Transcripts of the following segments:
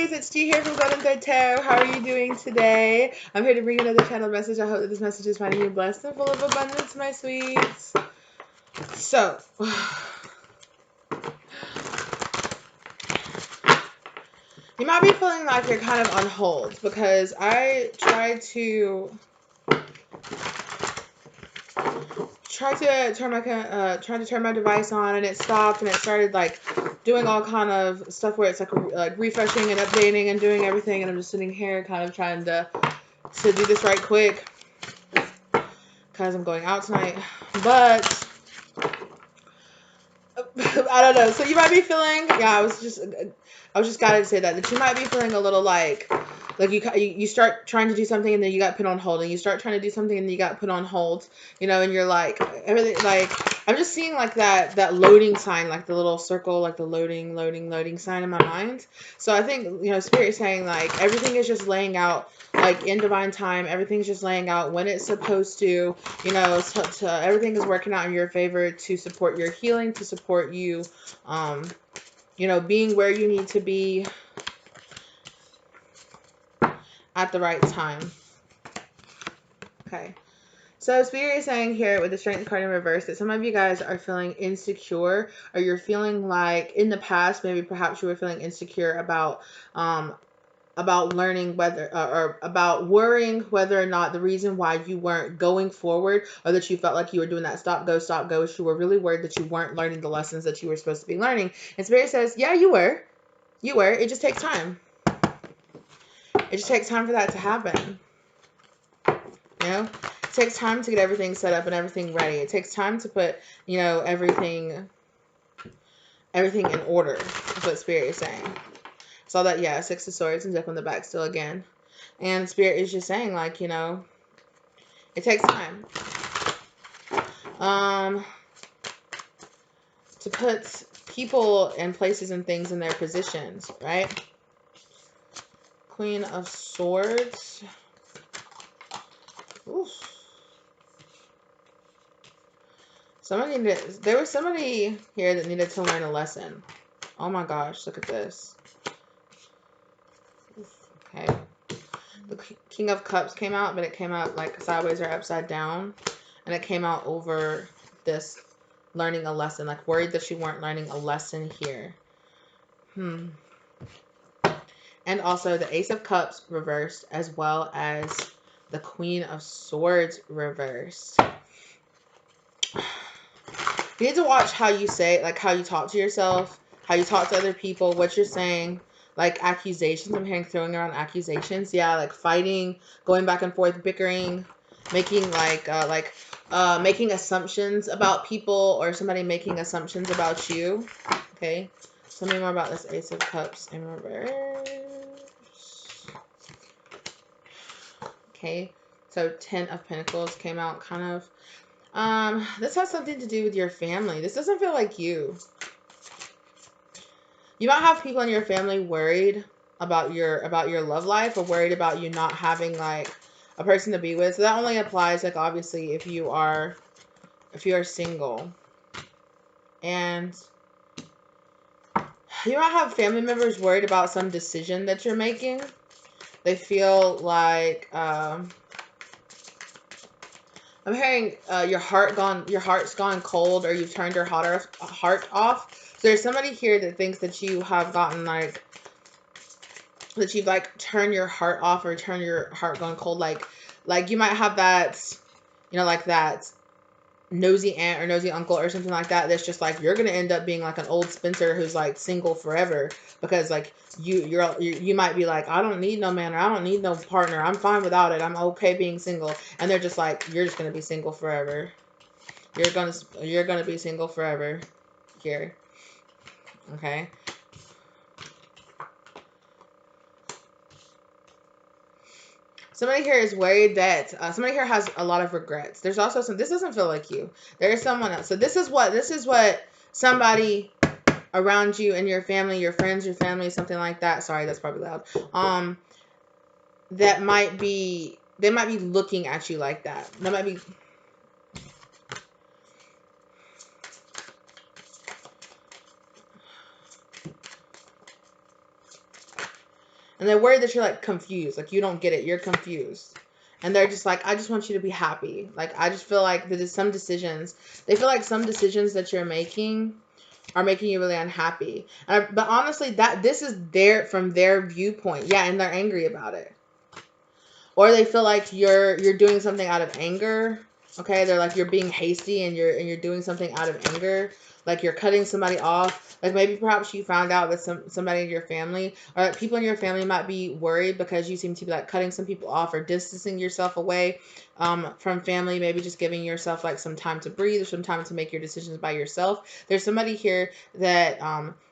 lovelies, it's G here from Golden Thread Tarot. How are you doing today? I'm here to bring you another channel message. I hope that this message is finding you blessed and full of abundance, my sweets. So, you might be feeling like you're kind of on hold because I tried to turn my device on, and it stopped, and it started like doing all kind of stuff where it's like refreshing and updating and doing everything, and I'm just sitting here kind of trying to do this right quick because I'm going out tonight. But I don't know. So you might be feeling, I was just gotta say that you might be feeling a little like you start trying to do something and then you got put on hold, and you start trying to do something and then you got put on hold, and you're like everything, like I'm just seeing like that loading sign, like the little circle, like the loading sign in my mind. So I think, Spirit is saying like everything is just laying out like in divine time. Everything's just laying out when it's supposed to, everything is working out in your favor to support your healing, to support you, being where you need to be at the right time. Okay. So Spirit is saying here with the Strength card in reverse that some of you guys are feeling insecure, or you're feeling like in the past, maybe perhaps you were feeling insecure about learning whether, or about worrying whether or not the reason why you weren't going forward, or that you felt like you were doing that stop go, you were really worried that you weren't learning the lessons that you were supposed to be learning. And Spirit says, yeah, you were. It just takes time. It just takes time for that to happen. It takes time to get everything set up and everything ready. It takes time to put, everything in order. That's what Spirit is saying. Saw that, yeah, Six of Swords and Death on the back still again. And Spirit is just saying, like, it takes time. To put people and places and things in their positions, right? Queen of Swords. Oof. There was somebody here that needed to learn a lesson. Oh my gosh, look at this. Okay. The King of Cups came out, but it came out like sideways or upside down. And it came out over this learning a lesson. Like worried that you weren't learning a lesson here. And also the Ace of Cups reversed, as well as the Queen of Swords reversed. You need to watch how you say, like how you talk to yourself, how you talk to other people, what you're saying, like accusations. I'm hearing throwing around accusations. Yeah, like fighting, going back and forth, bickering, making making assumptions about people, or somebody making assumptions about you. Okay, tell me more about this Ace of Cups in reverse. Okay, so 10 of Pentacles came out, kind of. This has something to do with your family. This doesn't feel like you. You might have people in your family worried about your love life, or worried about you not having like a person to be with. So that only applies like obviously if you are single. And you might have family members worried about some decision that you're making. They feel like I'm hearing your heart's gone cold, or you've turned your heart off. So there's somebody here that thinks that you have gotten like, that you've like turned your heart off, or turned your heart gone cold. Like you might have that, like that nosy aunt or nosy uncle or something like that. That's just like, you're going to end up being like an old Spencer who's like single forever, because like you might be like, I don't need no man, or I don't need no partner. I'm fine without it. I'm okay being single. And they're just like, you're just going to be single forever. You're going to be single forever here. Okay. Somebody here is worried that somebody here has a lot of regrets. There's also this doesn't feel like you. There is someone else. So this is what somebody around you and your family, your friends, your family, something like that. Sorry, that's probably loud. They might be looking at you like that. That might be. And they're worried that you're like confused. Like you don't get it. You're confused. And they're just like, I just want you to be happy. Like I just feel like there's some decisions. They feel like some decisions that you're making are making you really unhappy. But honestly, this is from their viewpoint. Yeah, and they're angry about it. Or they feel like you're doing something out of anger. Okay, they're like you're being hasty and you're doing something out of anger, like you're cutting somebody off. Like maybe perhaps you found out that somebody in your family or like people in your family might be worried because you seem to be like cutting some people off or distancing yourself away from family. Maybe just giving yourself like some time to breathe or some time to make your decisions by yourself. There's somebody here that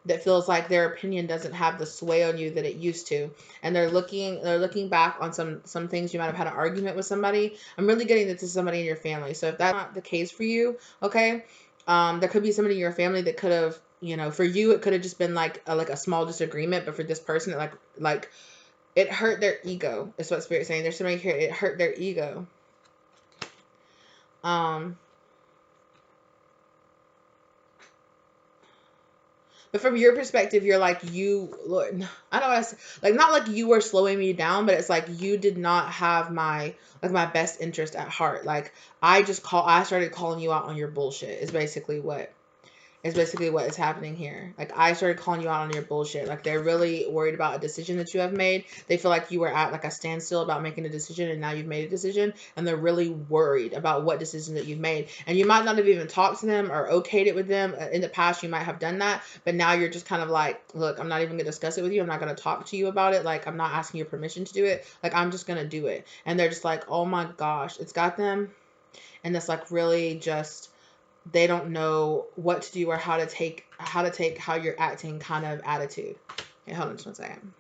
that feels like their opinion doesn't have the sway on you that it used to, and they're looking back on some things you might have had an argument with somebody. I'm really getting that to somebody in your family. So if that's not the case for you, okay, there could be somebody in your family that could have, you know, for you it could have just been like a small disagreement, but for this person it like it hurt their ego. Is what Spirit's saying. There's somebody here, it hurt their ego. But from your perspective, you're like, Lord, I don't know, like not like you were slowing me down, but it's like you did not have my best interest at heart. Like I started calling you out on your bullshit. Is basically what is happening here. Like I started calling you out on your bullshit. Like they're really worried about a decision that you have made. They feel like you were at like a standstill about making a decision and now you've made a decision, and they're really worried about what decision that you've made. And you might not have even talked to them or okayed it with them. In the past you might have done that, but now you're just kind of like, look, I'm not even gonna discuss it with you. I'm not gonna talk to you about it. Like I'm not asking your permission to do it. Like I'm just gonna do it. And they're just like, oh my gosh, it's got them. And it's like really just, they don't know what to do or how to take how you're acting kind of attitude. Okay, hold on just one second.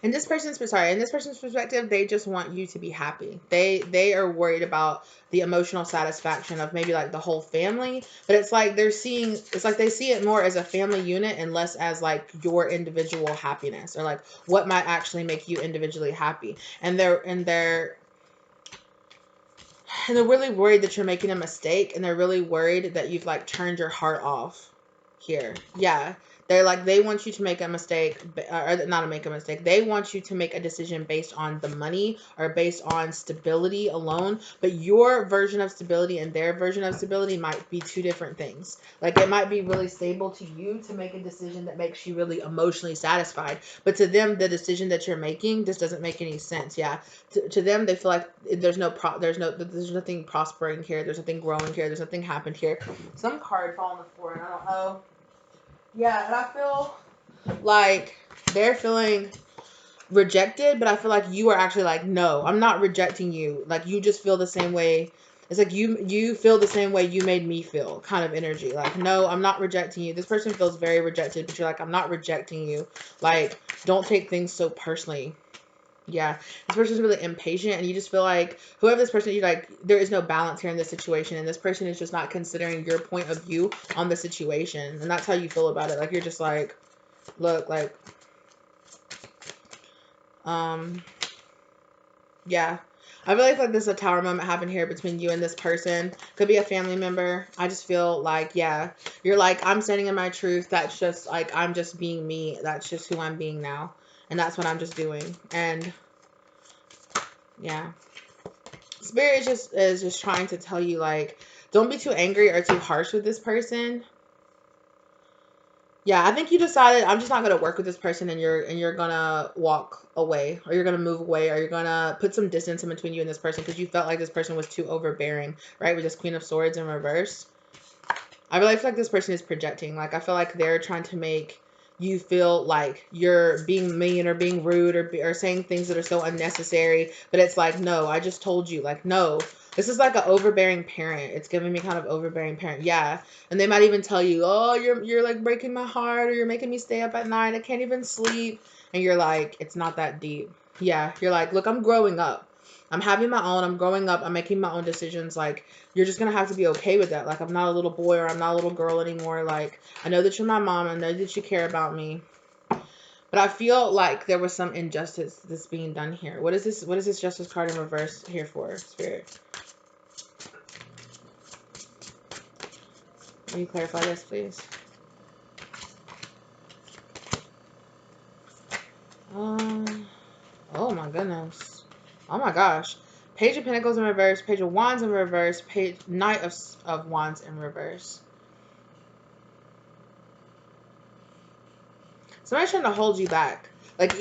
In this person's perspective, they just want you to be happy. They are worried about the emotional satisfaction of maybe like the whole family, but it's like they see it more as a family unit and less as like your individual happiness or like what might actually make you individually happy. And they're really worried that you're making a mistake, and they're really worried that you've like turned your heart off here. Yeah. They're like, they want you to make a mistake, or not to make a mistake. They want you to make a decision based on the money or based on stability alone. But your version of stability and their version of stability might be two different things. Like it might be really stable to you to make a decision that makes you really emotionally satisfied. But to them, the decision that you're making just doesn't make any sense. Yeah. To them, they feel like there's nothing prospering here. There's nothing growing here. There's nothing happened here. Some card fell on the floor, and I don't know. Yeah, and I feel like they're feeling rejected, but I feel like you are actually like, no, I'm not rejecting you. Like you just feel the same way. It's like you feel the same way you made me feel, kind of energy. Like, no, I'm not rejecting you. This person feels very rejected, but you're like, I'm not rejecting you. Like, don't take things so personally. Yeah, this person's really impatient, and you just feel like whoever this person, you like, there is no balance here in this situation, and this person is just not considering your point of view on the situation, and that's how you feel about it. Like you're just like, look, like, yeah. I really feel like there's a tower moment happened here between you and this person. Could be a family member. I just feel like, yeah, you're like, I'm standing in my truth. That's just like, I'm just being me. That's just who I'm being now. And that's what I'm just doing. And yeah. Spirit is just trying to tell you, like, don't be too angry or too harsh with this person. Yeah, I think you decided I'm just not gonna work with this person, and you're gonna walk away, or you're gonna move away, or you're gonna put some distance in between you and this person because you felt like this person was too overbearing, right? With this Queen of Swords in reverse. I really feel like this person is projecting. Like I feel like they're trying to make you feel like you're being mean or being rude or saying things that are so unnecessary. But it's like, no, I just told you. Like, no, this is like an overbearing parent. It's giving me kind of overbearing parent. Yeah. And they might even tell you, oh, you're like breaking my heart, or you're making me stay up at night. I can't even sleep. And you're like, it's not that deep. Yeah. You're like, look, I'm growing up. I'm having my own. I'm growing up. I'm making my own decisions. Like, you're just going to have to be okay with that. Like, I'm not a little boy or I'm not a little girl anymore. Like, I know that you're my mom. I know that you care about me. But I feel like there was some injustice that's being done here. What is this? What is this Justice card in reverse here for, Spirit? Can you clarify this, please? Oh my gosh. Page of Pentacles in reverse, Page of Wands in reverse, Knight of Wands in reverse. Somebody's trying to hold you back. Like,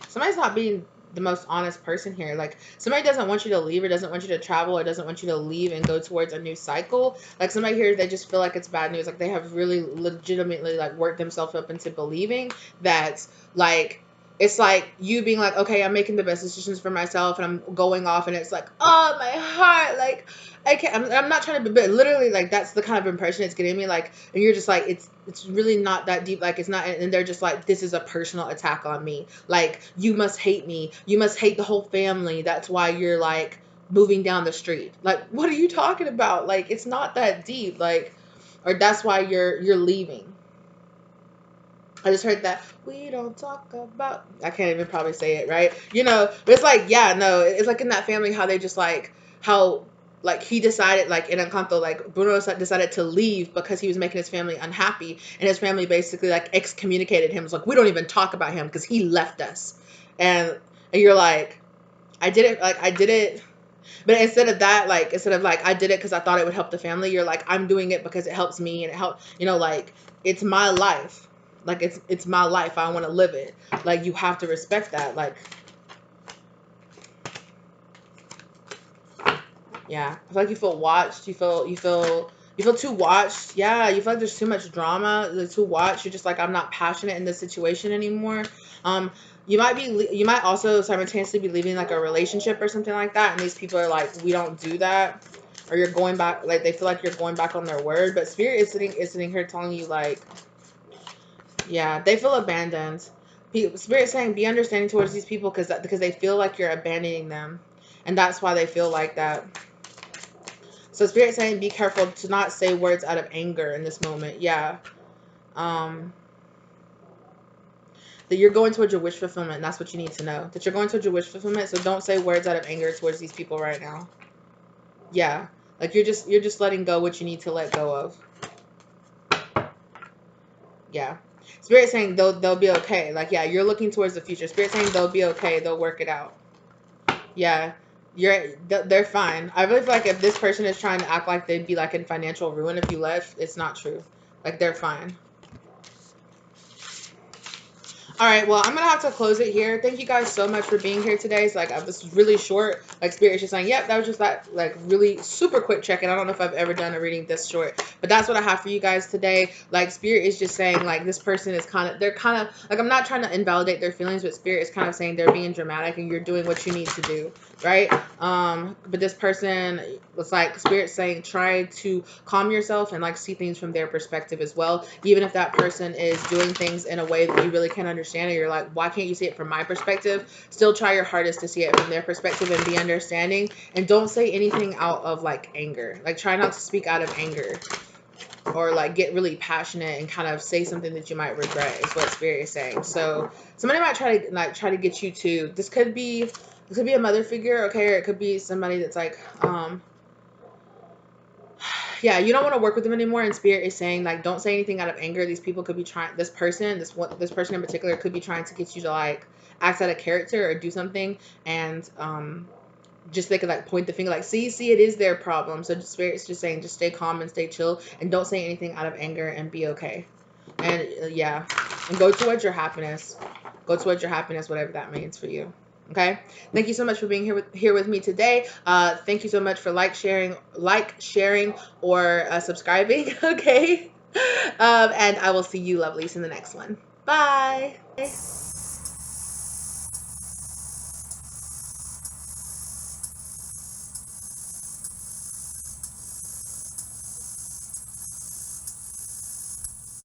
somebody's not being the most honest person here. Like, somebody doesn't want you to leave, or doesn't want you to travel, or doesn't want you to leave and go towards a new cycle. Like, somebody here, they just feel like it's bad news. Like, they have really legitimately, like, worked themselves up into believing that, like, it's like you being like, okay, I'm making the best decisions for myself, and I'm going off, and it's like, oh, my heart, like, I can't. I'm not trying to be, but literally, like, that's the kind of impression it's getting me. Like, and you're just like, it's really not that deep. Like, it's not, and they're just like, this is a personal attack on me. Like, you must hate me. You must hate the whole family. That's why you're like moving down the street. Like, what are you talking about? Like, it's not that deep. Like, or that's why you're leaving. I just heard that we don't talk about. I can't even probably say it right. You know, but it's like, yeah, no, it's like in that family how they just like how like he decided like in Encanto, like Bruno decided to leave because he was making his family unhappy, and his family basically like excommunicated him. It's like, we don't even talk about him because he left us, and you're like, I did it, like I did it. But instead of that, like instead of like I did it because I thought it would help the family, you're like, I'm doing it because it helps me and it helps, you know, like it's my life. Like it's my life. I want to live it. Like, you have to respect that. Like, yeah. I feel like you feel watched. You feel too watched. Yeah, you feel like there's too much drama. There's too watched. You're just like, I'm not passionate in this situation anymore. Um, you might also simultaneously be leaving like a relationship or something like that, and these people are like, we don't do that, or you're going back. Like, they feel like you're going back on their word. But Spirit is sitting here telling you like, yeah, they feel abandoned. Spirit saying, be understanding towards these people because they feel like you're abandoning them, and that's why they feel like that. So Spirit saying, be careful to not say words out of anger in this moment. Yeah. That you're going towards your wish fulfillment. And that's what you need to know. That you're going towards your wish fulfillment. So don't say words out of anger towards these people right now. Yeah. Like, you're just letting go what you need to let go of. Yeah. Spirit saying they'll be okay. Like, yeah, you're looking towards the future. Spirit saying they'll be okay. They'll work it out. Yeah. They're fine. I really feel like if this person is trying to act like they'd be like in financial ruin if you left, it's not true. Like, they're fine. All right, well, I'm gonna have to close it here. Thank you guys so much for being here today. It's like, this is really short. Like, Spirit is just saying, yep, that was just that like really super quick check-in. I don't know if I've ever done a reading this short, but that's what I have for you guys today. Like, Spirit is just saying like this person is they're kind of like, I'm not trying to invalidate their feelings, but Spirit is kind of saying they're being dramatic and you're doing what you need to do, right? But this person, it's like Spirit saying try to calm yourself and like see things from their perspective as well, even if that person is doing things in a way that you really can't understand, or you're like, why can't you see it from my perspective? Still try your hardest to see it from their perspective and be understanding, and don't say anything out of like anger. Like, try not to speak out of anger or like get really passionate and kind of say something that you might regret, is what Spirit is saying. So somebody might try to get you to, this could be a mother figure, okay, or it could be somebody that's like yeah, you don't want to work with them anymore. And Spirit is saying like, don't say anything out of anger. These people could be trying, this person in particular could be trying to get you to like act out of character or do something, and just they could like point the finger like, see, it is their problem. So Spirit's just saying, just stay calm and stay chill and don't say anything out of anger and be okay. And yeah, and go towards your happiness. Go towards your happiness, whatever that means for you. Okay. Thank you so much for being here with me today. Thank you so much for sharing, or subscribing. Okay. And I will see you lovelies in the next one. Bye.